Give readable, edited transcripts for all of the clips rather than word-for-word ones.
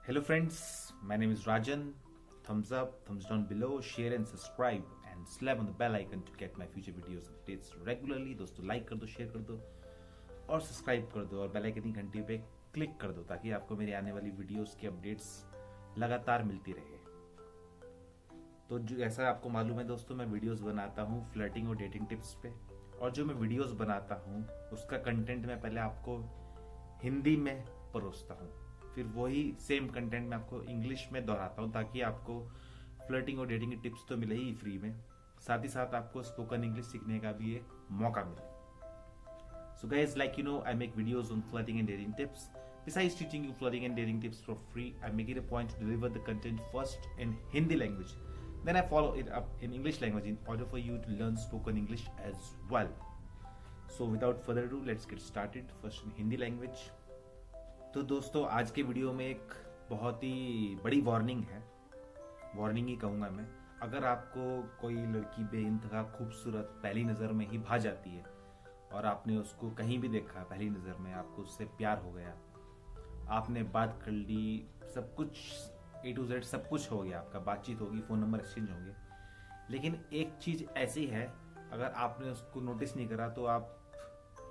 Hello friends, my name is Rajan. Thumbs up, thumbs down below, share and subscribe and slap on the bell icon to get my future videos updates regularly. दोस्तों like कर दो, share कर दो और subscribe कर दो और bell icon की घंटी पे क्लिक कर दो ताकि आपको मेरी आने वाली वीडियोस की अपडेट्स लगातार मिलती रहे। तो जो ऐसा आपको मालूम है दोस्तों, मैं वीडियोस बनाता हूँ फ्लर्टिंग और डेटिंग टिप्स पे, और जो मैं वीडियोस बनाता हूँ उसका कंटेंट मैं पहले आपको हिंदी में परोसता हूँ, फिर वही सेम कंटेंट मैं आपको इंग्लिश में दोहराता हूँ ताकि आपको फ्लर्टिंग और डेटिंग की टिप्स तो मिले ही फ्री में, साथ ही साथ आपको स्पोकन इंग्लिश सीखने का भी एक मौका मिले। So guys, like you know, I make videos on flirting and dating tips. Besides teaching you flirting and dating tips for free, I make it a point to deliver the content first in Hindi language. Then I follow it up in English language in order for you to learn spoken English as well. So without further ado, let's get started. First in Hindi language. तो दोस्तों आज के video में एक बहुत ही बड़ी warning है, warning ही कहूँगा मैं। अगर आपको कोई लड़की बेइंतहा खूबसूरत पहली नज़र में ही भा जाती है और आपने उसको कहीं भी देखा, पहली नज़र में आपको उससे प्यार हो गया, आपने बात कर ली, सब कुछ A to Z सब कुछ हो गया, आपका बातचीत होगी, फ़ोन नंबर एक्सचेंज होंगे, लेकिन एक चीज़ ऐसी है, अगर आपने उसको नोटिस नहीं करा तो आप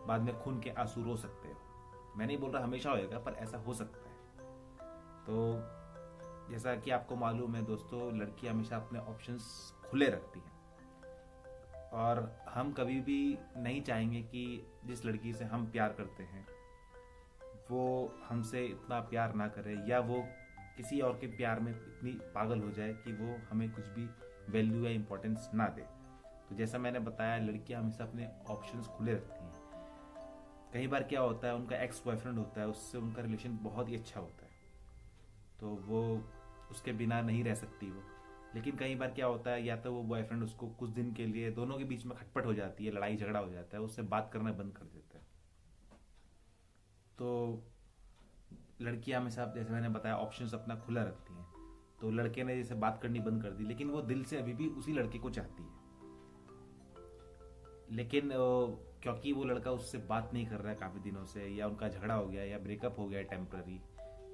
बाद में खून के आंसू रो सकते हो। मैं नहीं बोल रहा हमेशा होएगा, पर ऐसा हो सकता है। तो जैसा कि आपको मालूम है दोस्तों, लड़की हमेशा अपने ऑप्शंस खुले रखती हैं और हम कभी भी नहीं चाहेंगे कि जिस लड़की से हम प्यार करते हैं वो हमसे इतना प्यार ना करे या वो किसी और के प्यार में इतनी पागल हो जाए कि वो हमें कुछ भी वैल्यू या इम्पोर्टेंस ना दे। तो जैसा मैंने बताया, लड़कियां हमेशा अपने ऑप्शंस खुले रखती हैं। कई बार क्या होता है, उनका एक्स बॉयफ्रेंड होता है, उससे उनका रिलेशन बहुत ही अच्छा होता है तो वो उसके बिना नहीं रह सकती वो। लेकिन कई बार क्या होता है, या तो वो बॉयफ्रेंड उसको कुछ दिन के लिए, दोनों के बीच में खटपट हो जाती है, लड़ाई झगड़ा हो जाता है, उससे बात करना बंद कर देता है। तो लड़कियां हमेशा, जैसे मैंने बताया, ऑप्शंस अपना खुला रखती हैं। तो लड़के ने जैसे बात करनी बंद कर दी, लेकिन वो दिल से अभी भी उसी लड़के को चाहती है, लेकिन क्योंकि वो लड़का उससे बात नहीं कर रहा है काफ़ी दिनों से, या उनका झगड़ा हो गया या ब्रेकअप हो गया टेम्पररी।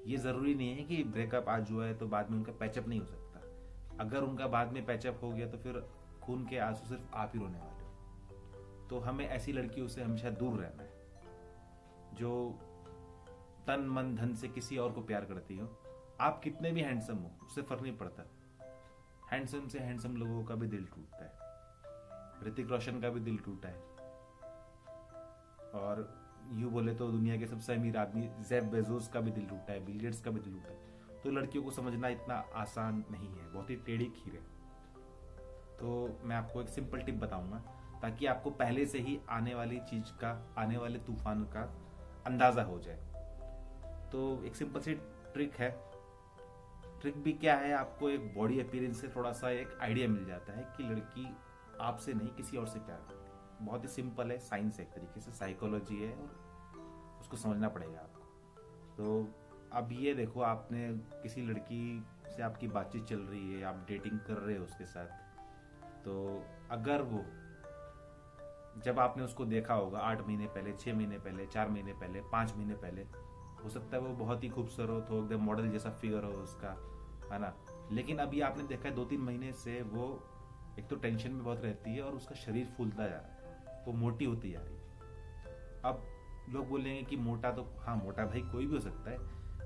ये ज़रूरी नहीं है कि ब्रेकअप आज हुआ है तो बाद में उनका पैचअप नहीं हो सकता। अगर उनका बाद में पैचअप हो गया तो फिर खून के आंसू सिर्फ आप ही रोने वाले हो। तो हमें ऐसी लड़कियों से हमेशा दूर रहना है जो तन मन धन से किसी और को प्यार करती हो। आप कितने भी हैंडसम हो, उससे फर्क नहीं पड़ता। हैंडसम से हैंडसम लोगों का भी दिल टूटता है। ऋतिक रोशन का भी दिल टूटा है, और यूँ बोले तो दुनिया के सबसे अमीर आदमी जेफ बेजोस का भी दिल टूटा है, बिल गेट्स का भी दिल टूटा है। तो लड़कियों को समझना इतना आसान नहीं है, बहुत ही टेढ़ी खीर है। तो मैं आपको एक सिंपल टिप बताऊंगा ताकि आपको पहले से ही आने वाली चीज का, आने वाले तूफान का अंदाजा हो जाए। तो एक सिंपल सी ट्रिक है। ट्रिक भी क्या है, आपको एक बॉडी अपीयरेंस से थोड़ा सा एक आइडिया मिल जाता है कि लड़की आपसे नहीं किसी और से प्यार करती है। बहुत ही सिंपल है, साइंस है, एक तरीके से साइकोलॉजी है और उसको समझना पड़ेगा आपको। तो अब ये देखो, आपने किसी लड़की से आपकी बातचीत चल रही है, आप डेटिंग कर रहे हो उसके साथ, तो अगर वो, जब आपने उसको देखा होगा 8 महीने पहले, 6 महीने पहले, 4 महीने पहले, 5 महीने पहले, हो सकता है वो बहुत ही खूबसूरत हो, एकदम मॉडल जैसा फिगर हो उसका, है ना। लेकिन अभी आपने देखा है 2-3 महीने से वो एक तो टेंशन में बहुत रहती है और उसका शरीर फूलता जा रहा है, वो मोटी होती जा रही है। अब लोग बोलेंगे कि मोटा, तो हाँ मोटा भाई कोई भी हो सकता है।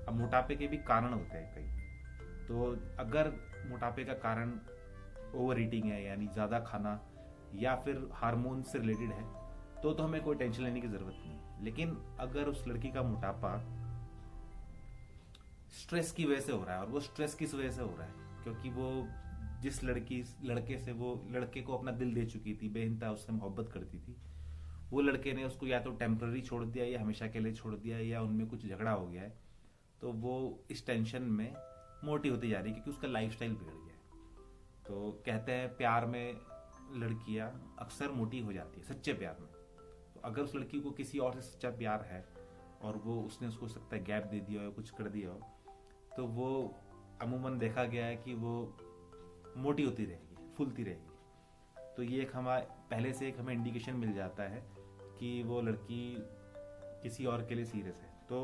अब मोटापे के भी कारण होते हैं कई। तो अगर मोटापे का कारण ओवर ईटिंग है, यानी ज़्यादा खाना, या फिर हार्मोन से रिलेटेड है, तो हमें कोई टेंशन लेने की ज़रूरत नहीं। लेकिन अगर उस लड़की का मोटापा स्ट्रेस की वजह से हो रहा है, और वो स्ट्रेस किस वजह से हो रहा है, क्योंकि वो जिस लड़के से वो लड़के को अपना दिल दे चुकी थी, बेइंतहा उससे मोहब्बत करती थी, वो लड़के ने उसको या तो टेम्पररी छोड़ दिया या हमेशा के लिए छोड़ दिया, या उनमें कुछ झगड़ा हो गया है, तो वो इस टेंशन में मोटी होती जा रही है क्योंकि उसका लाइफस्टाइल बिगड़ गया है। तो कहते हैं प्यार में लड़कियां अक्सर मोटी हो जाती है, सच्चे प्यार में। तो अगर उस लड़की को किसी और से सच्चा प्यार है और वो उसने उसको सकता है गैप दे दिया हो या कुछ कर दिया हो, तो वो अमूमन देखा गया है कि वो मोटी होती रहेगी, फूलती रहेगी। तो ये एक हमारे पहले से एक हमें इंडिकेशन मिल जाता है कि वो लड़की किसी और के लिए सीरियस है। तो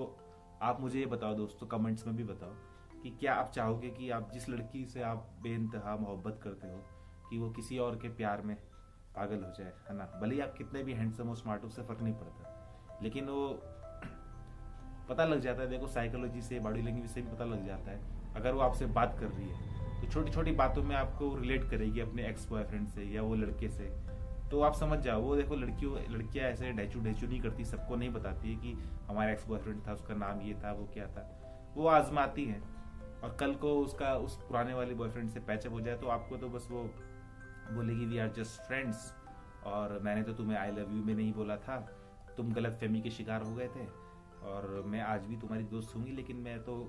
आप मुझे ये बताओ दोस्तों, कमेंट्स में भी बताओ कि क्या आप चाहोगे कि आप जिस लड़की से आप बेइंतहा मोहब्बत करते हो कि वो किसी और के प्यार में पागल हो जाए, है ना? भले ही आप कितने भी हैंडसम हो, स्मार्ट हो, उससे फर्क नहीं पड़ता, लेकिन वो पता लग जाता है। देखो, साइकोलॉजी से, बॉडी लैंग्वेज से भी पता लग जाता है। अगर वो आपसे बात कर रही है तो छोटी छोटी बातों में आपको रिलेट करेगी अपने एक्स बॉयफ्रेंड से या वो लड़के से, तो आप समझ जाओ। वो देखो, लड़कियां ऐसे ढैचू ढैचू नहीं करती, सबको नहीं बताती है कि हमारा एक्स बॉयफ्रेंड था, उसका नाम ये था, वो क्या था। वो आजमाती हैं, और कल को उसका उस पुराने वाले बॉयफ्रेंड से पैचअप हो जाए तो आपको तो बस वो बोलेगी वी आर जस्ट फ्रेंड्स, और मैंने तो तुम्हें आई लव यू में नहीं बोला था, तुम गलत फहमी के शिकार हो गए थे, और मैं आज भी तुम्हारी दोस्त होंगी, लेकिन मैं तो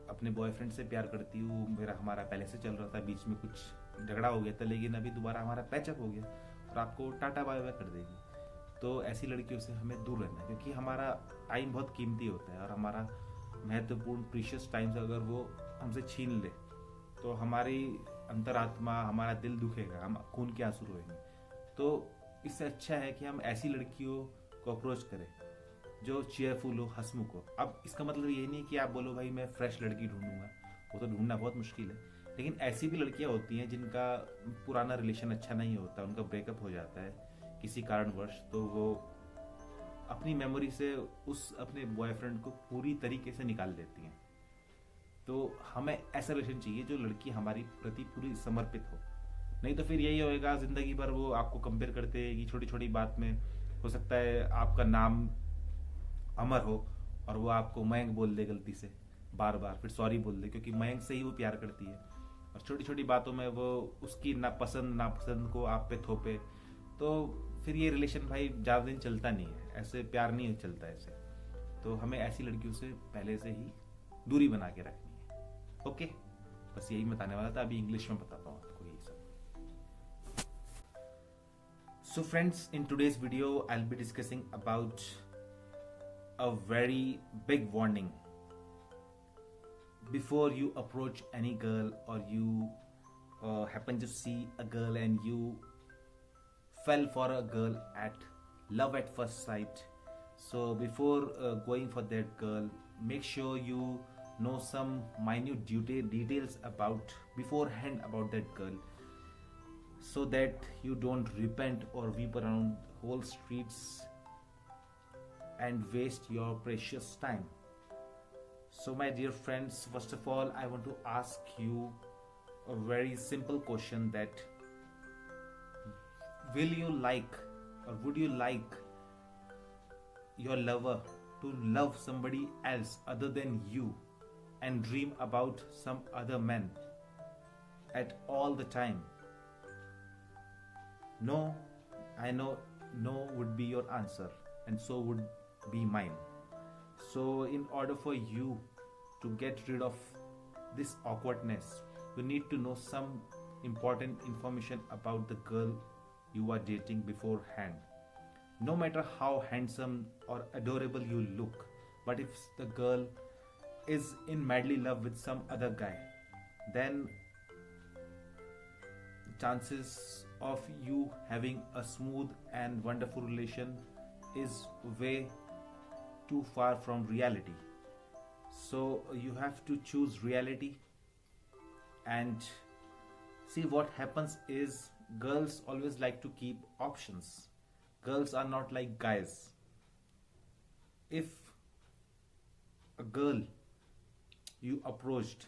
अपने बॉयफ्रेंड से प्यार करती हूँ, हमारा पहले से चल रहा था, बीच में कुछ झगड़ा हो गया था, लेकिन अभी दोबारा हमारा पैचअप हो गया, और आपको टाटा बाय बाय कर देगी। तो ऐसी लड़कियों से हमें दूर रहना है, क्योंकि हमारा टाइम बहुत कीमती होता है, और हमारा महत्वपूर्ण प्रीशियस टाइम अगर वो हमसे छीन ले तो हमारी अंतरात्मा, हमारा दिल दुखेगा, हम खून के आंसू रोएंगे। तो इससे अच्छा है कि हम ऐसी लड़कियों को अप्रोच करें जो चीयरफुल हो, हंसमुख हो। अब इसका मतलब ये नहीं कि आप बोलो भाई मैं फ्रेश लड़की ढूंढूंगा, वो तो ढूंढना बहुत मुश्किल है, लेकिन ऐसी भी लड़कियां होती हैं जिनका पुराना रिलेशन अच्छा नहीं होता, उनका ब्रेकअप हो जाता है किसी कारणवश, तो वो अपनी मेमोरी से उस अपने बॉयफ्रेंड को पूरी तरीके से निकाल देती हैं। तो हमें ऐसा रिलेशन चाहिए जो लड़की हमारी प्रति पूरी समर्पित हो, नहीं तो फिर यही होएगा जिंदगी भर वो आपको कंपेयर करते हैं कि छोटी छोटी बात में हो सकता है आपका नाम अमर हो और वो आपको मयंक बोल दे गलती से बार बार, फिर सॉरी बोल दे, क्योंकि मयंक से ही वो प्यार करती है, और छोटी छोटी बातों में वो उसकी नापसंद को आप पे थोपे, तो फिर ये रिलेशन भाई ज़्यादा दिन चलता नहीं है, ऐसे प्यार नहीं चलता ऐसे। तो हमें ऐसी लड़कियों से पहले से ही दूरी बना के रखनी है। ओके, बस यही बताने वाला था, अभी इंग्लिश में बताता हूँ आपको यही सब। So friends, in today's video I'll be discussing about a very big warning. Before you approach any girl, or you happen to see a girl and you fell for a girl at love at first sight, so before going for that girl, make sure you know some minute details about beforehand about that girl, so that you don't repent or weep around whole streets and waste your precious time. So my dear friends, first of all I want to ask you a very simple question, that will you like, or would you like your lover to love somebody else other than you and dream about some other man at all the time? No, I know no would be your answer, and so would be mine. So in order for you to get rid of this awkwardness, you need to know some important information about the girl you are dating beforehand. No matter how handsome or adorable you look, but if the girl is in madly love with some other guy, then chances of you having a smooth and wonderful relation is way too far from reality. So you have to choose reality. And see, what happens is girls always like to keep options. Girls are not like guys. If a girl you approached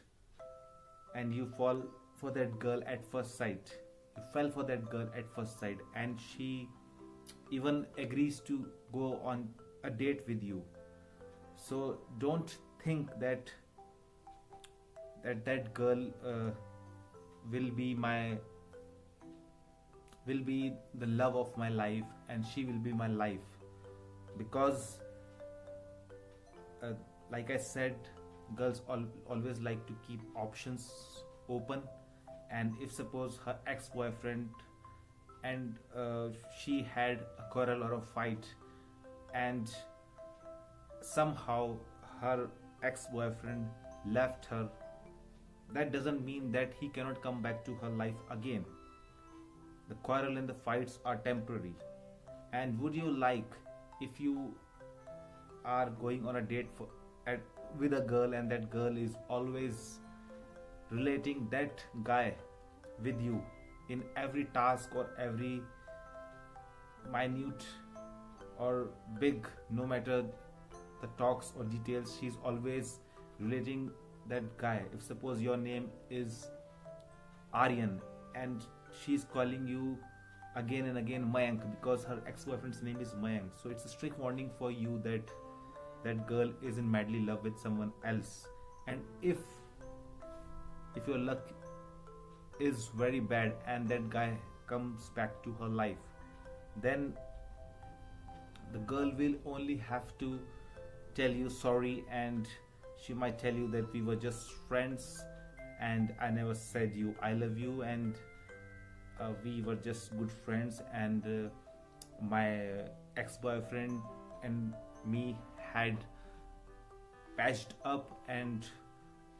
and you fall for that girl at first sight, you fell for that girl at first sight, and she even agrees to go on a date with you, so don't think that that girl will be the love of my life, and she will be my life, because like I said, girls always like to keep options open. And if suppose her ex-boyfriend and she had a quarrel or a fight, and somehow her ex-boyfriend left her, that doesn't mean that he cannot come back to her life again. The quarrel and the fights are temporary. And would you like, if you are going on a date with a girl, and that girl is always relating that guy with you in every task or every minute or big, no matter the talks or details, she's always relating that guy. If suppose your name is Aryan and she's calling you again and again Mayank because her ex-boyfriend's name is Mayank, so it's a strict warning for you that that girl is in madly love with someone else. And if your luck is very bad and that guy comes back to her life, then the girl will only have to tell you sorry, and she might tell you that we were just friends and I never said you I love you, and we were just good friends, and my ex-boyfriend and me had patched up, and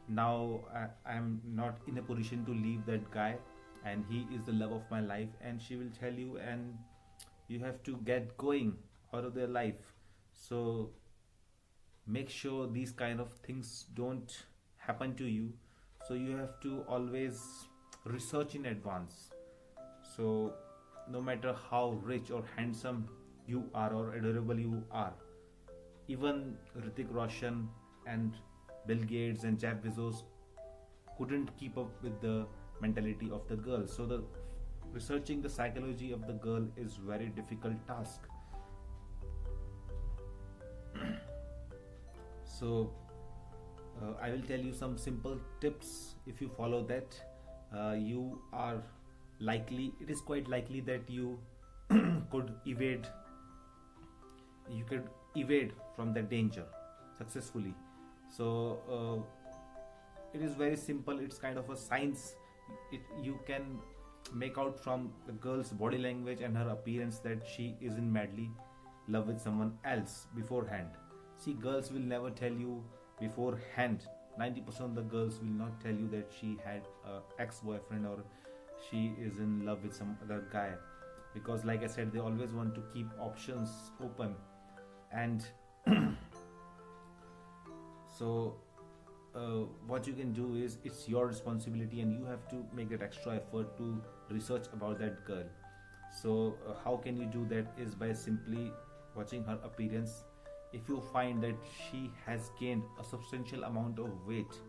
now I'm not in a position to leave that guy, and he is the love of my life. And she will tell you, and you have to get going out of their life. So make sure these kind of things don't happen to you. So you have to always research in advance. So no matter how rich or handsome you are or adorable you are, even Hrithik Roshan and Bill Gates and Jeff Bezos couldn't keep up with the mentality of the girl. So the researching the psychology of the girl is very difficult task. So I will tell you some simple tips. If you follow that, you are likely, it is quite likely that you could evade from the danger successfully. So it is very simple. It's kind of a science. You can make out from the girl's body language and her appearance that she is in madly love with someone else beforehand. See, girls will never tell you beforehand. 90% of the girls will not tell you that she had an ex-boyfriend or she is in love with some other guy, because like I said, they always want to keep options open. And so what you can do is, it's your responsibility and you have to make that extra effort to research about that girl. So how can you do that is by simply watching her appearance. If you find that she has gained a substantial amount of weight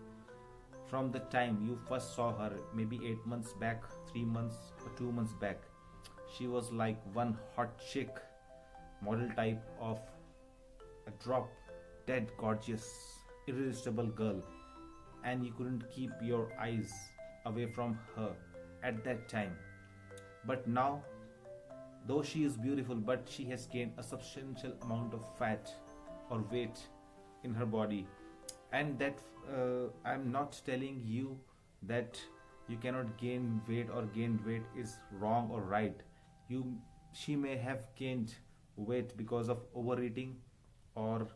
from the time you first saw her, maybe 8 months back, 3 months or 2 months back, she was like one hot chick model type of a drop dead gorgeous irresistible girl, and you couldn't keep your eyes away from her at that time. But now, though she is beautiful, but she has gained a substantial amount of fat or weight in her body. And that I'm not telling you that you cannot gain weight or gain weight is wrong or right. She may have gained weight because of overeating or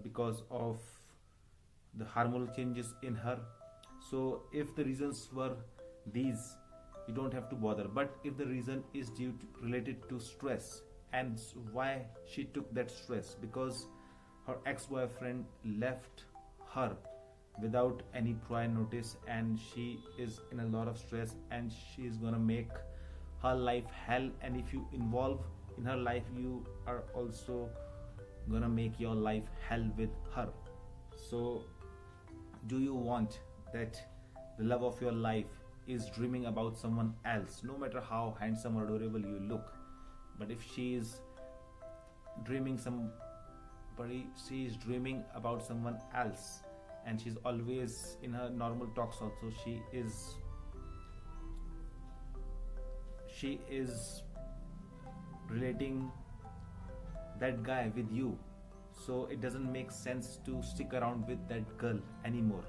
because of the hormonal changes in her. So if the reasons were these, you don't have to bother. But if the reason is related to stress, and why she took that stress, because her ex-boyfriend left her without any prior notice, and she is in a lot of stress, and she is gonna make her life hell. And if you involve in her life, you are also gonna make your life hell with her. So do you want that the love of your life is dreaming about someone else, no matter how handsome or adorable you look? But if she is dreaming she is dreaming about someone else, and she's always in her normal talks also, she is relating that guy with you. So it doesn't make sense to stick around with that girl anymore.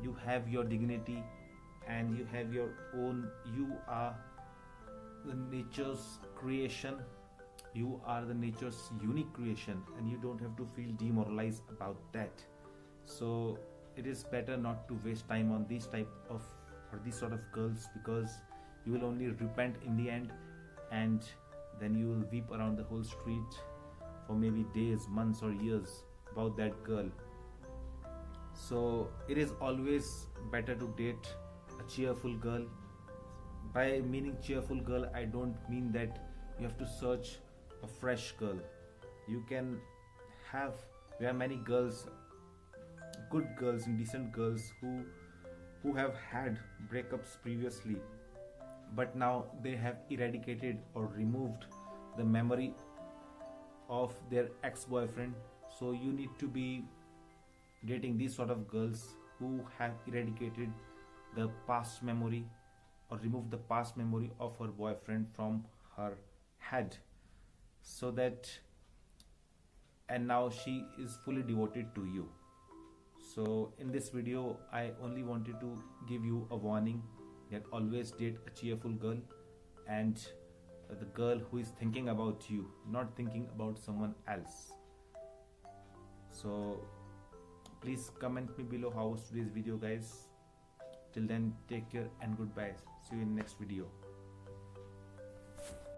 You have your dignity and you have your own. You are the nature's creation. You are the nature's unique creation, and you don't have to feel demoralized about that. So it is better not to waste time on these sort of girls, because you will only repent in the end, and then you will weep around the whole street for maybe days, months or years, about that girl. So it is always better to date a cheerful girl. By meaning cheerful girl, I don't mean that you have to search a fresh girl. You can have, there are many girls, good girls and decent girls who have had breakups previously, but now they have eradicated or removed the memory of their ex-boyfriend. So you need to be dating these sort of girls who have eradicated the past memory or removed the past memory of her boyfriend from her head, so that, and now she is fully devoted to you. So in this video I only wanted to give you a warning that always date a cheerful girl, and the girl who is thinking about you, not thinking about someone else. So please comment me below how was today's video, guys. Till then, take care and goodbye. See you in next video.